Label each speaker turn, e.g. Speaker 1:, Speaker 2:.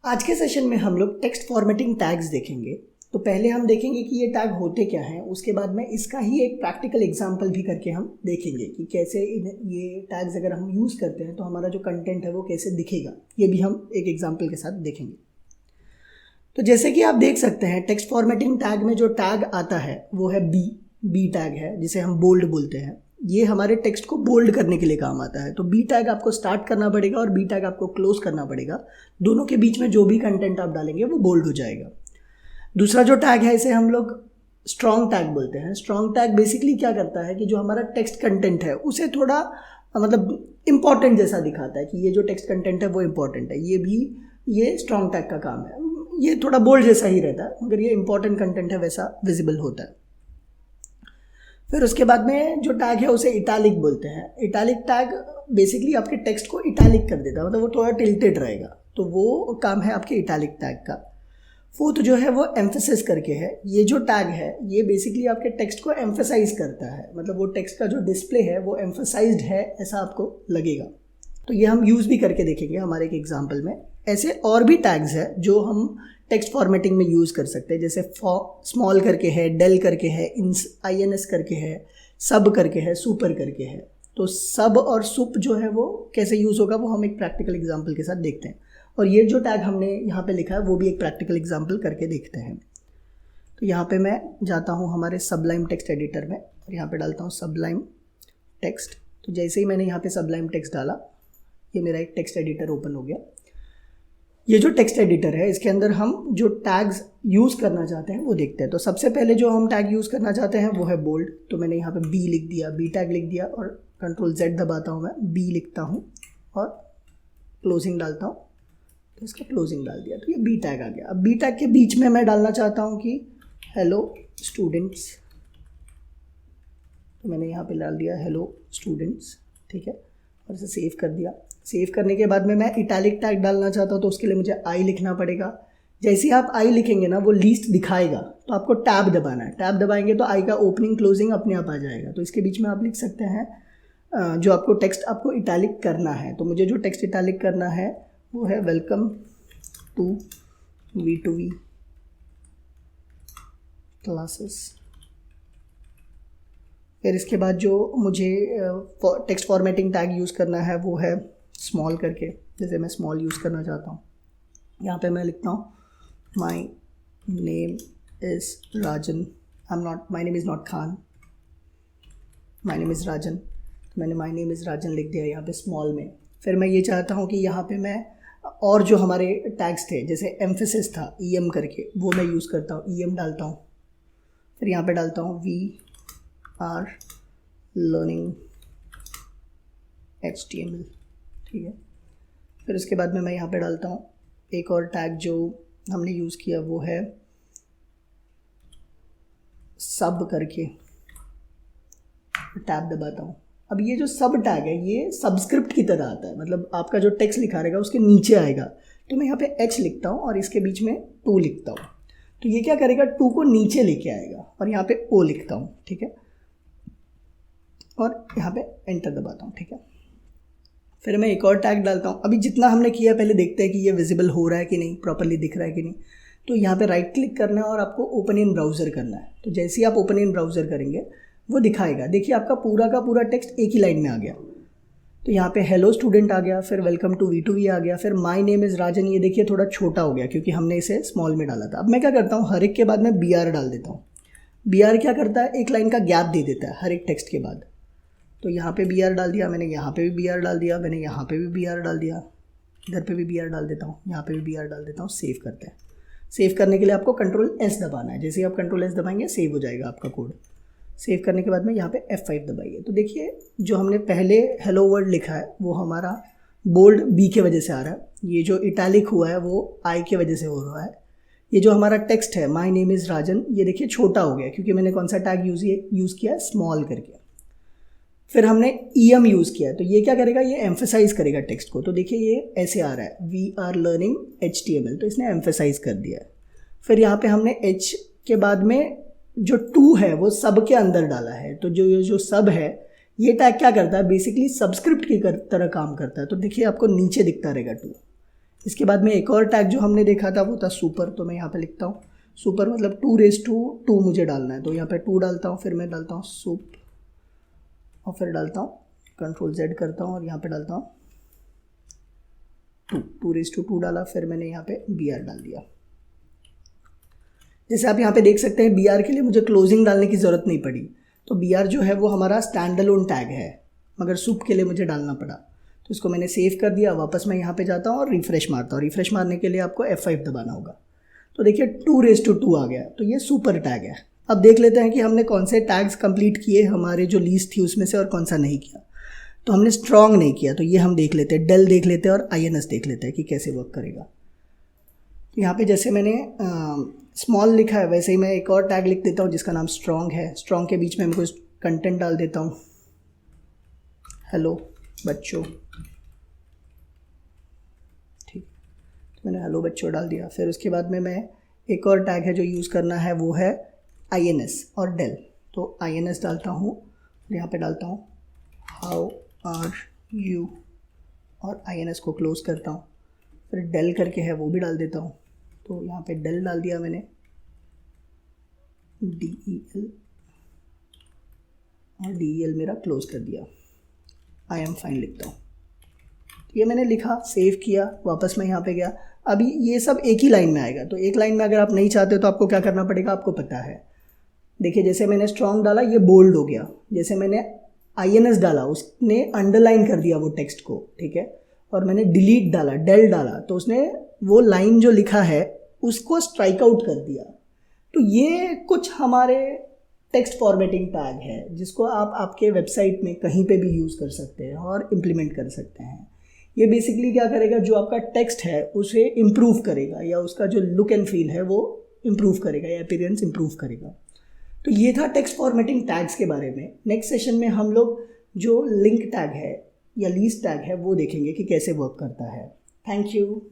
Speaker 1: आज के सेशन में हम लोग टेक्स्ट फॉर्मेटिंग टैग्स देखेंगे। तो पहले हम देखेंगे कि ये टैग होते क्या हैं, उसके बाद में इसका ही एक प्रैक्टिकल एग्जांपल भी करके हम देखेंगे कि कैसे ये टैग्स अगर हम यूज़ करते हैं तो हमारा जो कंटेंट है वो कैसे दिखेगा। ये भी हम एक एग्जांपल के साथ देखेंगे। तो जैसे कि आप देख सकते हैं टेक्स्ट फॉर्मेटिंग टैग में जो टैग आता है वो है बी टैग है, जिसे हम बोल्ड बोलते हैं। ये हमारे टेक्स्ट को बोल्ड करने के लिए काम आता है। तो बी टैग आपको स्टार्ट करना पड़ेगा और बी टैग आपको क्लोज करना पड़ेगा। दोनों के बीच में जो भी कंटेंट आप डालेंगे वो बोल्ड हो जाएगा। दूसरा जो टैग है इसे हम लोग स्ट्रॉन्ग टैग बोलते हैं। स्ट्रॉन्ग टैग बेसिकली क्या करता है कि जो हमारा टेक्स्ट कंटेंट है उसे थोड़ा इम्पॉर्टेंट जैसा दिखाता है कि ये जो टेक्स्ट कंटेंट है वो इम्पॉर्टेंट है। ये स्ट्रॉन्ग टैग का काम है। ये थोड़ा बोल्ड जैसा ही रहता है मगर ये इंपॉर्टेंट कंटेंट है वैसा विजिबल होता है। फिर उसके बाद में जो टैग है उसे इटैलिक बोलते हैं। इटैलिक टैग बेसिकली आपके टेक्स्ट को इटैलिक कर देता है, मतलब वो थोड़ा टिल्टेड रहेगा, तो वो काम है आपके इटैलिक टैग का। फोर्थ जो है वो एम्फेसिस करके है। ये जो टैग है ये बेसिकली आपके टेक्स्ट को एम्फेसाइज करता है, मतलब वो टेक्स्ट का जो डिस्प्ले है वो एम्फेसाइज्ड है ऐसा आपको लगेगा। तो ये हम यूज़ भी करके देखेंगे हमारे एक एग्जाम्पल में। ऐसे और भी टैग्स है जो हम टेक्स्ट फॉर्मेटिंग में यूज़ कर सकते हैं, जैसे स्मॉल करके है, डेल करके है, INS करके है, सब करके है, सुपर करके है। तो सब और सुप जो है वो कैसे यूज़ होगा वो हम एक प्रैक्टिकल एग्जाम्पल के साथ देखते हैं। और ये जो टैग हमने यहाँ पे लिखा है वो भी एक प्रैक्टिकल एग्जाम्पल करके देखते हैं। तो यहाँ पे मैं जाता हूँ हमारे सबलाइम टेक्स्ट एडिटर में और यहाँ पे डालता हूँ सबलाइम टेक्स्ट। तो जैसे ही मैंने यहाँ पे सबलाइम टेक्स्ट डाला ये मेरा एक टेक्स्ट एडिटर ओपन हो गया। ये जो टेक्स्ट एडिटर है इसके अंदर हम जो टैग्स यूज़ करना चाहते हैं वो देखते हैं। तो सबसे पहले जो हम टैग यूज़ करना चाहते हैं वो है बोल्ड। तो मैंने यहाँ पे बी लिख दिया, बी टैग लिख दिया और Ctrl+Z दबाता हूँ, मैं बी लिखता हूँ और क्लोजिंग डालता हूँ, तो इसका क्लोजिंग डाल दिया। तो ये बी टैग आ गया। अब बी टैग के बीच में मैं डालना चाहता हूँ कि हेलो स्टूडेंट्स, तो मैंने यहाँ पे डाल दिया हेलो स्टूडेंट्स, ठीक है, और इसे सेव कर दिया। सेव करने के बाद में मैं इटैलिक टैग डालना चाहता हूँ तो उसके लिए मुझे आई लिखना पड़ेगा। जैसे ही आप आई लिखेंगे ना वो लीस्ट दिखाएगा, तो आपको टैब दबाना है। टैब दबाएंगे तो आई का ओपनिंग क्लोजिंग अपने आप आ जाएगा। तो इसके बीच में आप लिख सकते हैं जो आपको टेक्स्ट आपको इटैलिक करना है। तो मुझे जो टेक्स्ट इटैलिक करना है वो है वेलकम टू V2V क्लासेस। फिर इसके बाद जो मुझे टेक्स्ट फॉर्मेटिंग टैग यूज़ करना है वो है स्मॉल करके, जैसे मैं स्मॉल यूज़ करना चाहता हूँ। यहाँ पे मैं लिखता हूँ my name is Rajan, my name is not Khan, my name is Rajan. तो मैंने माई नेम इज़ राजन लिख दिया यहाँ पे स्मॉल में। फिर मैं ये चाहता हूँ कि यहाँ पे मैं और जो हमारे टैग्स थे जैसे एम्फेसिस था EM करके वो मैं यूज़ करता हूँ, EM डालता हूँ। फिर यहाँ पे डालता हूँ वी आर लर्निंग HTML, ठीक है। फिर उसके बाद में मैं यहाँ पे डालता हूँ एक और टैग जो हमने यूज़ किया वो है सब करके, टैब दबाता हूँ। अब ये जो सब टैग है ये सबस्क्रिप्ट की तरह आता है, मतलब आपका जो टेक्स्ट लिखा रहेगा उसके नीचे आएगा। तो मैं यहाँ पे H लिखता हूँ और इसके बीच में 2 लिखता हूँ। तो ये क्या करेगा, 2 को नीचे लेके आएगा और यहाँ पे O लिखता हूँ, ठीक है, और यहाँ पे एंटर दबाता हूँ, ठीक है। फिर मैं एक और टैग डालता हूँ। अभी जितना हमने किया पहले देखते हैं कि ये विजिबल हो रहा है कि नहीं, प्रॉपर्ली दिख रहा है कि नहीं। तो यहाँ पे राइट क्लिक करना है और आपको ओपन इन ब्राउज़र करना है। तो जैसे ही आप ओपन इन ब्राउज़र करेंगे वो दिखाएगा। देखिए आपका पूरा का पूरा टेक्स्ट एक ही लाइन में आ गया। तो यहाँ पे हेलो स्टूडेंट आ गया, फिर वेलकम टू V2V आ गया, फिर माई नेम इज़ राजन, ये देखिए थोड़ा छोटा हो गया क्योंकि हमने इसे स्मॉल में डाला था। अब मैं क्या करता हूँ, हर एक के बाद में BR डाल देता हूँ। BR क्या करता है, एक लाइन का गैप दे देता है हर एक टेक्स्ट के बाद। तो यहाँ पे BR डाल दिया मैंने, यहाँ पे भी BR डाल दिया मैंने, यहाँ पे भी BR डाल दिया, इधर पे भी BR डाल देता हूँ, यहाँ पे भी BR डाल देता हूँ। सेव करते हैं। सेव करने के लिए आपको Ctrl+S दबाना है। जैसे ही आप Ctrl+S दबाएंगे सेव हो जाएगा आपका कोड। सेव करने के बाद में यहाँ पे F5 दबाइए। तो देखिए जो हमने पहले हेलो वर्ड लिखा है वो हमारा बोल्ड B के वजह से आ रहा है। ये जो इटैलिक हुआ है वो I के वजह से हो रहा है। ये जो हमारा टेक्स्ट है माई नेम इज़ राजन, ये देखिए छोटा हो गया क्योंकि मैंने कौन सा टैग यूज़ किया, स्मॉल करके। फिर हमने EM यूज़ किया, तो ये क्या करेगा, ये एम्फेसाइज करेगा टेक्स्ट को। तो देखिए ये ऐसे आ रहा है वी आर लर्निंग HTML, तो इसने एम्फेसाइज कर दिया है। फिर यहाँ पे हमने H के बाद में जो 2 है वो सब के अंदर डाला है। तो जो सब है ये टैग क्या करता है, बेसिकली सबस्क्रिप्ट की तरह काम करता है। तो देखिए आपको नीचे दिखता रहेगा 2, इसके बाद में एक और टैग जो हमने देखा था वो था सुपर, तो मैं यहाँ पे लिखता हूँ सुपर, मतलब 2 मुझे डालना है, तो यहाँ पे 2 डालता हूँ, फिर मैं डालता हूँ सुप और फिर डालता हूँ Ctrl+Z करता हूँ और यहाँ पे डालता हूँ 2 डाला, फिर मैंने यहाँ पे BR डाल दिया। जैसे आप यहाँ पे देख सकते हैं BR के लिए मुझे क्लोजिंग डालने की ज़रूरत नहीं पड़ी, तो BR जो है वो हमारा स्टैंड अलोन टैग है, मगर सुप के लिए मुझे डालना पड़ा, तो इसको मैंने सेव कर दिया। वापस मैं यहाँ पे जाता हूँ और रिफ़्रेश मारता हूँ। रिफ़्रेश मारने के लिए आपको F5 दबाना होगा, तो देखिए 2 आ गया, तो ये सुपर टैग है। अब देख लेते हैं कि हमने कौन से टैग्स कंप्लीट किए हमारे जो लीस्ट थी उसमें से और कौन सा नहीं किया। तो हमने स्ट्रॉन्ग नहीं किया, तो ये हम देख लेते हैं, डेल देख लेते हैं और INS देख लेते हैं कि कैसे वर्क करेगा। तो यहाँ पे जैसे मैंने स्मॉल लिखा है वैसे ही मैं एक और टैग लिख देता हूँ जिसका नाम स्ट्रॉन्ग है। स्ट्रॉन्ग के बीच में मैं कुछ कंटेंट डाल देता हूँ, हेलो बच्चों, ठीक, तो मैंने हेलो बच्चों डाल दिया। फिर उसके बाद में मैं एक और टैग है जो यूज़ करना है वो है INS और डेल, तो INS डालता हूँ, यहाँ पे डालता हूँ हाउ आर यू और INS को क्लोज करता हूँ, फिर डेल करके है वो भी डाल देता हूँ, तो यहाँ पे डेल डाल दिया मैंने, DEL और DEL मेरा क्लोज कर दिया। आई एम फाइन लिखता हूँ, ये मैंने लिखा, सेव किया, वापस मैं यहाँ पे गया। अभी ये सब एक ही लाइन में आएगा, तो एक लाइन में अगर आप नहीं चाहते तो आपको क्या करना पड़ेगा, आपको पता है। देखिए जैसे मैंने स्ट्रॉन्ग डाला ये बोल्ड हो गया, जैसे मैंने INS डाला उसने अंडरलाइन कर दिया वो टेक्स्ट को, ठीक है, और मैंने डिलीट डाला, डेल डाला, तो उसने वो लाइन जो लिखा है उसको स्ट्राइक आउट कर दिया। तो ये कुछ हमारे टेक्स्ट फॉर्मेटिंग टैग है जिसको आप आपके वेबसाइट में कहीं पे भी यूज़ कर सकते हैं और इम्प्लीमेंट कर सकते हैं। ये बेसिकली क्या करेगा, जो आपका टेक्स्ट है उसे इम्प्रूव करेगा, या उसका जो लुक एंड फील है वो इम्प्रूव करेगा, या अपीयरेंस इम्प्रूव करेगा। तो ये था टेक्स्ट फॉर्मेटिंग टैग्स के बारे में। नेक्स्ट सेशन में हम लोग जो लिंक टैग है या लीस्ट टैग है वो देखेंगे कि कैसे वर्क करता है। Thank you.